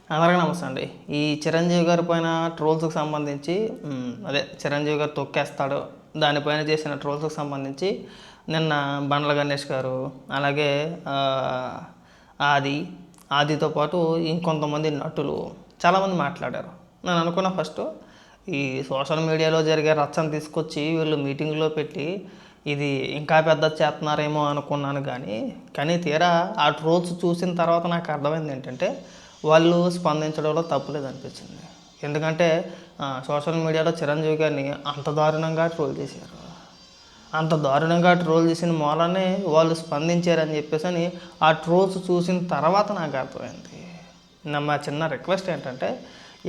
అందరికీ నమస్తే అండి. ఈ చిరంజీవి గారి పైన ట్రోల్స్‌కి సంబంధించి అదే చిరంజీవి గారు తొక్కేస్తాడు. దానిపైన చేసిన ట్రోల్స్‌కి సంబంధించి నిన్న బండ్ల గణేష్ గారు, అలాగే ఆహ్, ఆది, ఆదితో పాటు ఇంకొంతమంది నటులు చాలామంది మాట్లాడారు. నేను అనుకున్న ఫస్టు ఈ సోషల్ మీడియాలో జరిగే రచ్చను తీసుకొచ్చి వీళ్ళు మీటింగ్‌లో పెట్టి ఇది ఇంకా పెద్దది చేస్తున్నారేమో అనుకున్నాను కానీ తీరా ఆ ట్రోల్స్ చూసిన తర్వాత నాకు అర్థమైంది ఏంటంటే వాళ్ళు స్పందించడంలో తప్పులేదు అనిపించింది. ఎందుకంటే సోషల్ మీడియాలో చిరంజీవి గారిని అంత దారుణంగా ట్రోల్ చేశారు. అంత దారుణంగా ట్రోల్ చేసిన మూలనే వాళ్ళు స్పందించారని చెప్పేసని ఆ ట్రోల్స్ చూసిన తర్వాత నాకు అర్థమైంది. మా చిన్న రిక్వెస్ట్ ఏంటంటే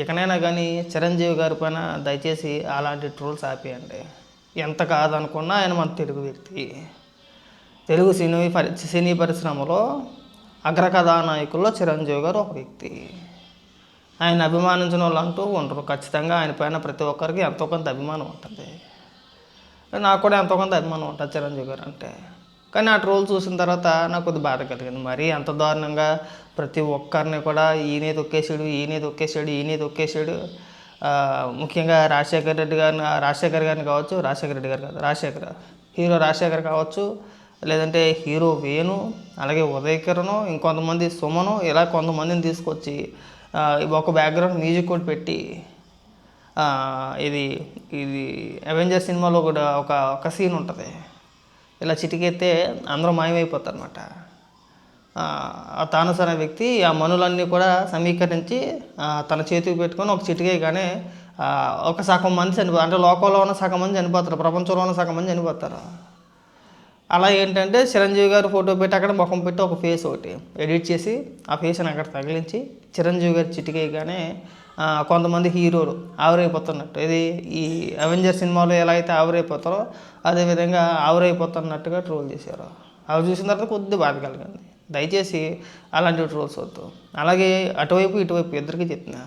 ఇకనైనా కానీ చిరంజీవి గారి పైన దయచేసి అలాంటి ట్రోల్స్ ఆపేయండి. ఎంత కాదనుకున్నా ఆయన మన తెలుగు వ్యక్తి. తెలుగు సినీ పరిశ్రమలో అగ్రకథానాయకుల్లో చిరంజీవి గారు ఒక వ్యక్తి. ఆయన అభిమానించిన వాళ్ళు అంటూ ఉండరు. ఖచ్చితంగా ఆయన పైన ప్రతి ఒక్కరికి ఎంతో కొంత అభిమానం ఉంటుంది. నాకు కూడా ఎంతో కొంత అభిమానం ఉంటుంది చిరంజీవి గారు అంటే. కానీ ఆ ట్రోల్ చూసిన తర్వాత నాకు కొద్దిగా బాధ కలిగింది. మరీ అంత దారుణంగా ప్రతి ఒక్కరిని కూడా ఈయనే తొక్కేసాడు, ఈయనే తొక్కేసాడు, ఈయనే తొక్కేసాడు. ముఖ్యంగా రాజశేఖర్ గారిని కావచ్చు, రాజశేఖర రెడ్డి గారు కాదు, హీరో రాజశేఖర్ కావచ్చు, లేదంటే హీరో వేణు, అలాగే ఉదయ్ కిరణ్, ఇంకొంతమంది సుమను, ఇలా కొంతమందిని తీసుకొచ్చి ఒక బ్యాక్గ్రౌండ్ మ్యూజిక్ కూడా పెట్టి ఇది ఇది అవెంజర్ సినిమాలో కూడా ఒక సీన్ ఉంటుంది. ఇలా చిటికెత్తే అందరూ మాయమైపోతారు అనమాట. తానస్ అనే వ్యక్తి ఆ మనులన్నీ కూడా సమీకరించి తన చేతికి పెట్టుకొని ఒక చిటికేయగానే ఒక సగం మంది అంటే లోకంలో ఉన్న సగం మంది చనిపోతారు, ప్రపంచంలో ఉన్న సగం మంది చనిపోతారు. అలా ఏంటంటే చిరంజీవి గారు ఫోటో పెట్టి అక్కడ ముఖం పెట్టి ఒక ఫేస్ ఒకటి ఎడిట్ చేసి ఆ ఫేస్ని అక్కడ తగిలించి చిరంజీవి గారు చిటికేయగానే కొంతమంది హీరోలు ఆవిరైపోతున్నట్టు, ఇది ఈ అవెంజర్ సినిమాలో ఎలా అయితే ఆవిరైపోతారో అదేవిధంగా ఆవిరైపోతున్నట్టుగా ట్రోల్ చేశారు. అవి చూసిన తర్వాత కొద్దిగా బాధ కలిగింది. దయచేసి అలాంటి ట్రోల్స్ వద్దు. అలాగే అటువైపు ఇటువైపు ఇద్దరికి చెప్తున్నా,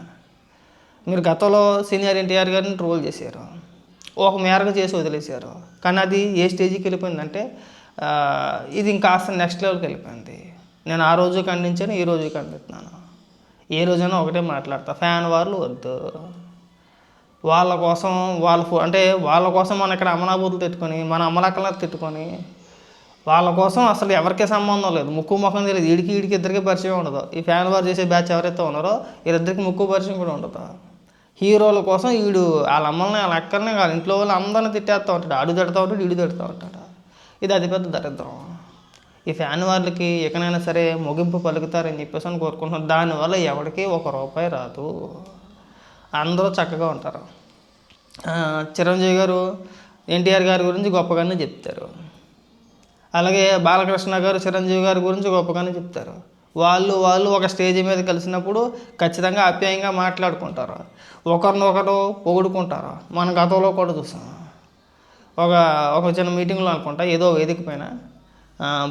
మీరు గతంలో సీనియర్ ఎన్టీఆర్ గారిని ట్రోల్ చేశారు, ఒక మేరకు చేసి వదిలేశారు. కానీ అది ఏ స్టేజ్కి వెళ్ళిపోయిందంటే ఇది ఇంకా అసలు నెక్స్ట్ లెవెల్కి వెళ్ళిపోయింది. నేను ఆ రోజు ఖండించాను, ఈ రోజు ఖండిస్తున్నాను. ఏ రోజైనా ఒకటే మాట్లాడతా, ఫ్యాన్ వార్లు వద్దు. వాళ్ళ కోసం వాళ్ళ కోసం మనం ఇక్కడ అమనాబూతులు తిట్టుకొని మన అమలక్కలను తిట్టుకొని వాళ్ళ కోసం అసలు ఎవరికే సంబంధం లేదు. ముక్కు ముఖం తెలియదు. వీడికి ఇద్దరికి పరిచయం ఉండదు. ఈ ఫ్యాన్ వార్ చేసే బ్యాచ్ ఎవరైతే ఉన్నారో వీళ్ళిద్దరికి ముక్కు పరిచయం కూడా ఉండదు. హీరోల కోసం వీడు వాళ్ళ అమ్మల్ని, వాళ్ళ అక్కల్ని, వాళ్ళ ఇంట్లో వాళ్ళు అందరిని తిట్టేస్తూ ఉంటాడు. ఆడు తిడుతూ ఉంటాడు, ఈడు తిడుతూ ఉంటాడు. ఇది అతిపెద్ద దరిద్రం. ఈ ఫ్యాన్ వాళ్ళకి ఎక్కడైనా సరే ముగింపు పలుకుతారని చెప్పేసి అని కోరుకుంటున్నాను. దానివల్ల ఎవరికి ₹1 రాదు, అందరూ చక్కగా ఉంటారు. చిరంజీవి గారు ఎన్టీఆర్ గారి గురించి గొప్పగానే చెప్తారు. అలాగే బాలకృష్ణ గారు చిరంజీవి గారి గురించి గొప్పగానే చెప్తారు. వాళ్ళు ఒక స్టేజ్ మీద కలిసినప్పుడు ఖచ్చితంగా ఆప్యాయంగా మాట్లాడుకుంటారు, ఒకరినొకరు పొగుడుకుంటారు. మన గతంలో కూడా చూసాం. ఒక చిన్న మీటింగ్లో అనుకుంటా, ఏదో వేదిక పైన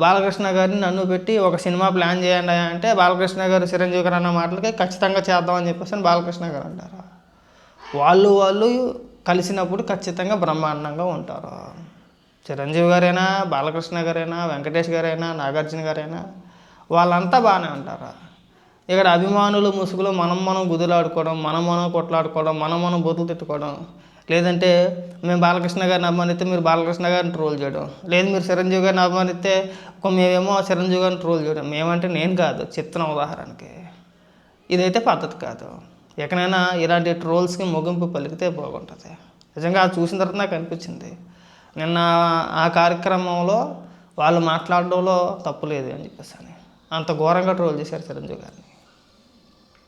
బాలకృష్ణ గారిని నన్ను పెట్టి ఒక సినిమా ప్లాన్ చేయండి అంటే బాలకృష్ణ గారు చిరంజీవి గారు అన్న మాటలకి ఖచ్చితంగా చేద్దామని చెప్పేసి అని బాలకృష్ణ గారు అంటారు. వాళ్ళు కలిసినప్పుడు ఖచ్చితంగా బ్రహ్మాండంగా ఉంటారు. చిరంజీవి గారైనా, బాలకృష్ణ గారైనా, వెంకటేష్ గారైనా, నాగార్జున గారైనా వాళ్ళంతా బాగానే ఉంటారు. ఇక్కడ అభిమానులు ముసుగులో మనం గుదులాడుకోవడం, మనం కొట్లాడుకోవడం, మనం బూతులు తిట్టుకోవడం, లేదంటే మేము బాలకృష్ణ గారిని అభిమానిస్తే మీరు బాలకృష్ణ గారిని ట్రోల్ చేయడం, లేదు మీరు చిరంజీవి గారిని అభిమానిస్తే మేమేమో చిరంజీవి గారిని ట్రోల్ చేయడం. మేమంటే నేను కాదు, చెప్తున్న ఉదాహరణకి. ఇదైతే పద్ధతి కాదు. ఎక్కడైనా ఇలాంటి ట్రోల్స్కి ముగింపు పలికితే బాగుంటుంది. నిజంగా అది చూసిన తర్వాత నాకు అనిపించింది, నిన్న ఆ కార్యక్రమంలో వాళ్ళు మాట్లాడడంలో తప్పు లేదు అని చెప్పేసి అని అంత ఘోరంగా ట్రోల్ చేశారు చిరంజీవి గారిని.